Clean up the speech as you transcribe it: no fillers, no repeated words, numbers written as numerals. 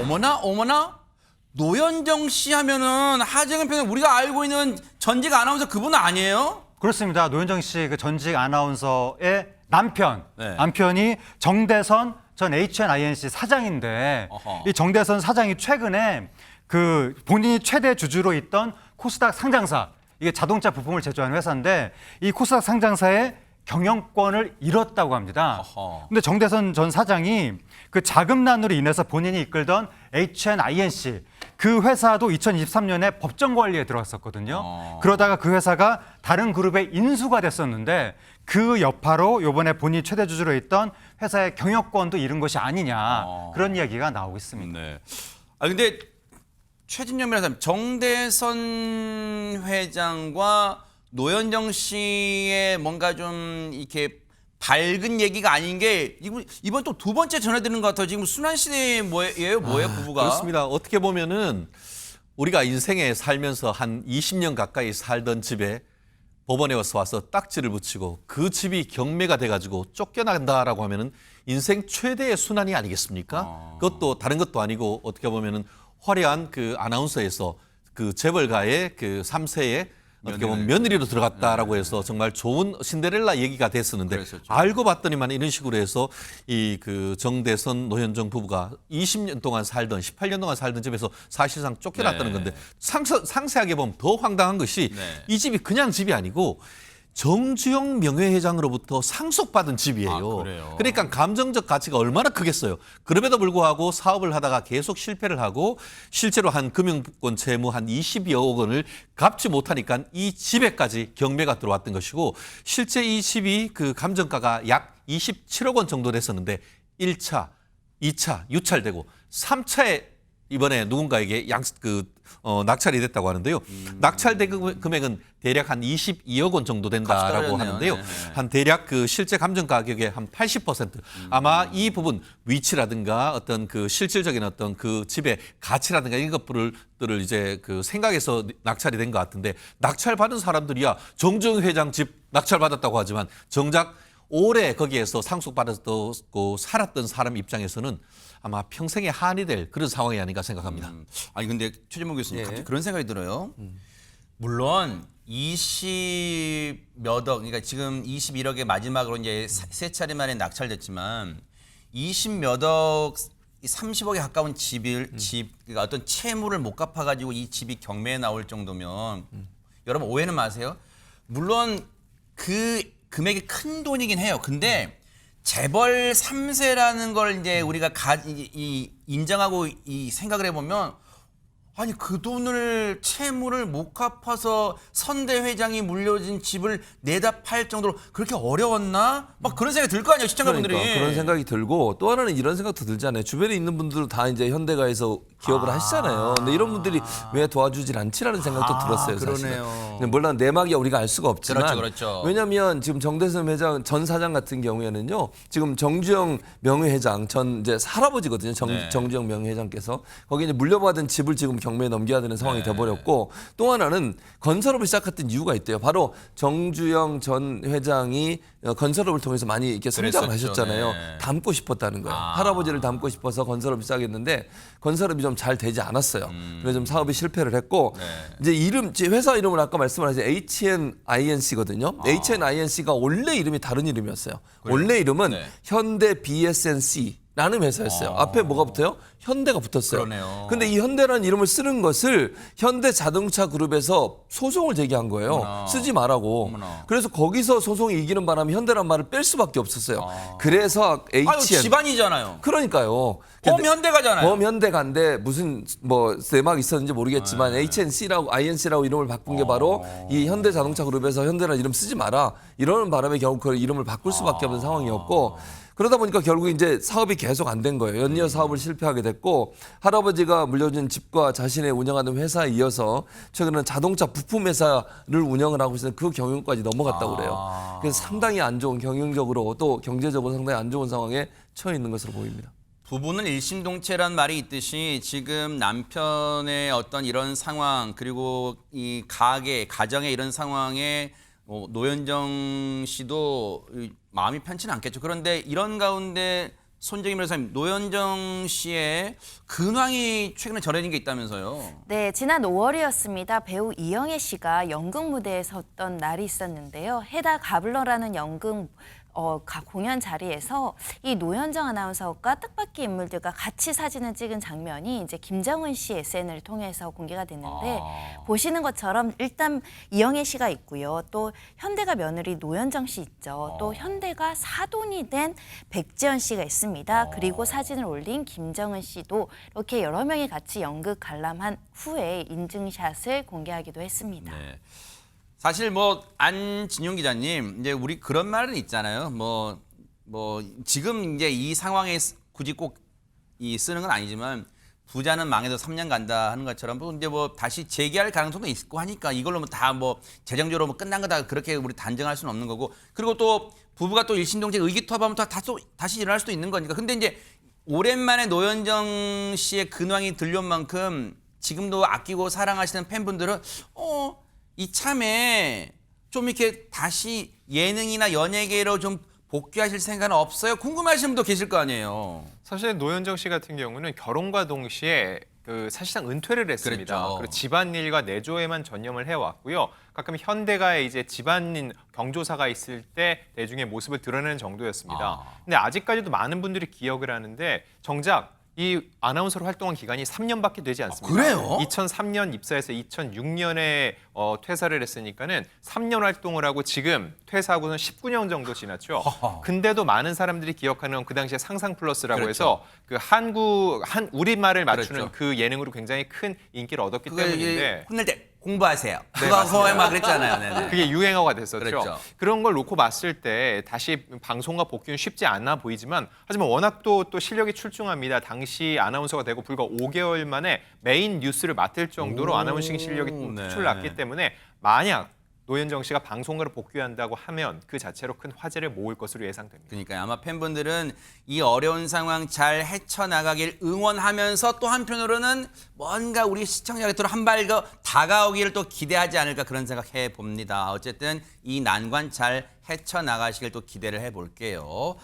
어머나 어머나 노현정 씨 하면은 하재근 편은 우리가 알고 있는 전직 아나운서 그분 아니에요? 그렇습니다. 노현정 씨 그 전직 아나운서의 남편, 네. 남편이 정대선 전 HNINC 사장인데 어허. 이 정대선 사장이 최근에 그 본인이 최대 주주로 있던 코스닥 상장사, 이게 자동차 부품을 제조하는 회사인데 이 코스닥 상장사의 경영권을 잃었다고 합니다. 어허. 근데 정대선 전 사장이 그 자금난으로 인해서 본인이 이끌던 HNINC 그 회사도 2023년에 법정 관리에 들어갔었거든요. 그러다가 그 회사가 다른 그룹에 인수가 됐었는데 그 여파로 이번에 본인이 최대 주주로 있던 회사의 경영권도 잃은 것이 아니냐 그런 이야기가 나오고 있습니다. 네. 아 근데 최진영이라서 정대선 회장과 노현정 씨의 뭔가 좀 이렇게 밝은 얘기가 아닌 게 이번 또 두 번째 전해드리는 것 같아요. 지금 순환 시대에 뭐예요, 부부가? 그렇습니다. 어떻게 보면은 우리가 인생에 살면서 한 20년 가까이 살던 집에 법원에 와서 딱지를 붙이고 그 집이 경매가 돼가지고 쫓겨난다라고 하면은 인생 최대의 순환이 아니겠습니까? 그것도 다른 것도 아니고 어떻게 보면은 화려한 그 아나운서에서 그 재벌가의 그 3세에 어떻게 보면 며느리로 들어갔다라고 해서 정말 좋은 신데렐라 얘기가 됐었는데 그랬었죠. 알고 봤더니만 이런 식으로 해서 이 그 정대선 노현정 부부가 20년 동안 살던 18년 동안 살던 집에서 사실상 쫓겨났다는 네. 건데 상세하게 보면 더 황당한 것이 네. 이 집이 그냥 집이 아니고 정주영 명예회장으로부터 상속받은 집이에요. 아, 그래요? 그러니까 감정적 가치가 얼마나 크겠어요. 그럼에도 불구하고 사업을 하다가 계속 실패를 하고 실제로 한 금융권 채무 한 22억 원을 갚지 못하니까 이 집에까지 경매가 들어왔던 것이고 실제 이 집이 그 감정가가 약 27억 원 정도 됐었는데 1차, 2차 유찰되고 3차에 이번에 누군가에게 낙찰이 됐다고 하는데요. 낙찰된 금액은 대략 한 22억 원 정도 된다라고 값이 떨어졌네요. 하는데요. 네. 한 대략 그 실제 감정 가격의 한 80% 아마 이 부분 위치라든가 어떤 그 실질적인 어떤 그 집의 가치라든가 이런 것들을 이제 그 생각해서 낙찰이 된 것 같은데 낙찰 받은 사람들이야 정주영 회장 집 낙찰 받았다고 하지만 정작 오래 거기에서 상속받았고 살았던 사람 입장에서는 아마 평생의 한이 될 그런 상황이 아닌가 생각합니다. 아니 근데 최진목 교수님 예. 갑자기 그런 생각이 들어요. 물론 20몇 억, 그러니까 지금 21억의 마지막으로 이제 세 차례 만에 낙찰됐지만 20몇 억, 30억에 가까운 집, 그러니까 어떤 채무를 못 갚아가지고 이 집이 경매에 나올 정도면 여러분 오해는 마세요. 물론 그 금액이 큰 돈이긴 해요. 근데 재벌 3세라는 걸 이제 우리가 인정하고 이 생각을 해보면 아니 그 돈을 채무를 못 갚아서 선대 회장이 물려진 집을 내다 팔 정도로 그렇게 어려웠나? 막 그런 생각이 들 거 아니에요, 시청자분들이. 그러니까 그런 생각이 들고 또 하나는 이런 생각도 들잖아요. 주변에 있는 분들도 다 이제 현대가에서 기업을 하시잖아요. 근데 이런 분들이 왜 도와주질 않지라는 생각도 들었어요, 그러네요. 사실은. 근데 물론 내막이야 우리가 알 수가 없지만 그렇죠. 왜냐하면 지금 정대선 회장 전 사장 같은 경우에는요. 지금 정주영 명예회장 전 이제 할아버지거든요. 네. 정주영 명예회장께서 거기 이제 물려받은 집을 지금 경매에 넘겨야 되는 상황이 네. 돼버렸고 또 하나는 건설업을 시작했던 이유가 있대요. 바로 정주영 전 회장이 건설업을 통해서 많이 이렇게 성장을 그랬었죠. 하셨잖아요. 네. 닮고 싶었다는 거예요. 할아버지를 닮고 싶어서 건설업을 시작했는데 건설업이 좀 잘 되지 않았어요. 그래서 좀 사업이 실패를 했고 이제 회사 이름은 아까 말씀하신 HNINC거든요. HNINC가 원래 이름이 다른 이름이었어요. 원래 이름은 네. 현대 BSNC 라는 회사였어요. 앞에 뭐가 붙어요? 현대가 붙었어요. 그러네요. 근데 이 현대라는 이름을 쓰는 것을 현대자동차 그룹에서 소송을 제기한 거예요. 어머나. 쓰지 말라고. 어머나. 그래서 거기서 소송이 이기는 바람에 현대란 말을 뺄 수밖에 없었어요. 그래서 아유 HN 집안이잖아요. 그러니까요. 범현대가잖아요. 범현대가인데 무슨 뭐 내막 있었는지 모르겠지만 HNC라고 INC라고 이름을 바꾼 게 바로 이 현대자동차 그룹에서 현대라는 이름 쓰지 마라. 이러는 바람에 결국 그 이름을 바꿀 수밖에 없는 상황이었고 그러다 보니까 결국 이제 사업이 계속 안 된 거예요. 연이어 사업을 실패하게 됐고 할아버지가 물려준 집과 자신의 운영하는 회사에 이어서 최근에는 자동차 부품 회사를 운영을 하고 있는 그 경영까지 넘어갔다고 그래요. 그래서 상당히 안 좋은 경영적으로 또 경제적으로 상당히 안 좋은 상황에 처해 있는 것으로 보입니다. 부부는 일심동체란 말이 있듯이 지금 남편의 어떤 이런 상황 그리고 이 가정의 이런 상황에 노현정 씨도 마음이 편치는 않겠죠. 그런데 이런 가운데 손정임 변호사님, 노현정 씨의 근황이 최근에 전해진 게 있다면서요? 네, 지난 5월이었습니다. 배우 이영애 씨가 연극 무대에 섰던 날이 있었는데요. 헤다 가블러라는 연극 공연 자리에서 이 노현정 아나운서가 뜻밖의 인물들과 같이 사진을 찍은 장면이 이제 김정은 씨 SNS를 통해서 공개가 됐는데 보시는 것처럼 일단 이영애 씨가 있고요. 또 현대가 며느리 노현정 씨 있죠. 또 현대가 사돈이 된 백지연 씨가 있습니다. 그리고 사진을 올린 김정은 씨도 이렇게 여러 명이 같이 연극 관람한 후에 인증샷을 공개하기도 했습니다. 네. 사실 뭐 안진용 기자님, 이제 우리 그런 말은 있잖아요. 뭐 지금 이제 이 상황에 굳이 꼭 이 쓰는 건 아니지만 부자는 망해도 3년 간다 하는 것처럼 이제 뭐 다시 재기할 가능성도 있고 하니까 이걸로 뭐 다 뭐 재정적으로 뭐 끝난 거다 그렇게 우리 단정할 수는 없는 거고, 그리고 또 부부가 또 일심동체 의기투합하면 다시 일어날 수도 있는 거니까. 근데 이제 오랜만에 노현정 씨의 근황이 들려온 만큼 지금도 아끼고 사랑하시는 팬분들은 이 참에 좀 이렇게 다시 예능이나 연예계로 좀 복귀하실 생각은 없어요? 궁금하신 분도 계실 거 아니에요. 사실 노현정 씨 같은 경우는 결혼과 동시에 그 사실상 은퇴를 했습니다. 그랬죠. 그리고 집안일과 내조에만 전념을 해왔고요. 가끔 현대가에 이제 집안인 경조사가 있을 때 대중의 모습을 드러내는 정도였습니다. 근데 아직까지도 많은 분들이 기억을 하는데 정작 이 아나운서로 활동한 기간이 3년밖에 되지 않습니다. 그래요? 2003년 입사해서 2006년에 퇴사를 했으니까는 3년 활동을 하고 지금 퇴사하고는 19년 정도 지났죠. 근데도 많은 사람들이 기억하는 건 그 당시에 상상 플러스라고 그렇죠. 해서 그 우리말을 맞추는 그렇죠. 그 예능으로 굉장히 큰 인기를 얻었기 그거 이제 때문인데 혼낼 때 공부하세요. 그거 막 그랬잖아요. 네네. 그게 유행어가 됐었죠. 그랬죠. 그런 걸 놓고 봤을 때 다시 방송과 복귀는 쉽지 않아 보이지만 하지만 워낙 또 실력이 출중합니다. 당시 아나운서가 되고 불과 5개월 만에 메인 뉴스를 맡을 정도로 아나운싱 실력이 네. 특출났기 때문에 만약 노현정 씨가 방송가로 복귀한다고 하면 그 자체로 큰 화제를 모을 것으로 예상됩니다. 그러니까 아마 팬분들은 이 어려운 상황 잘 헤쳐나가길 응원하면서 또 한편으로는 뭔가 우리 시청자들로 한 발 더 다가오기를 또 기대하지 않을까 그런 생각해 봅니다. 어쨌든 이 난관 잘 헤쳐나가시길 또 기대를 해볼게요.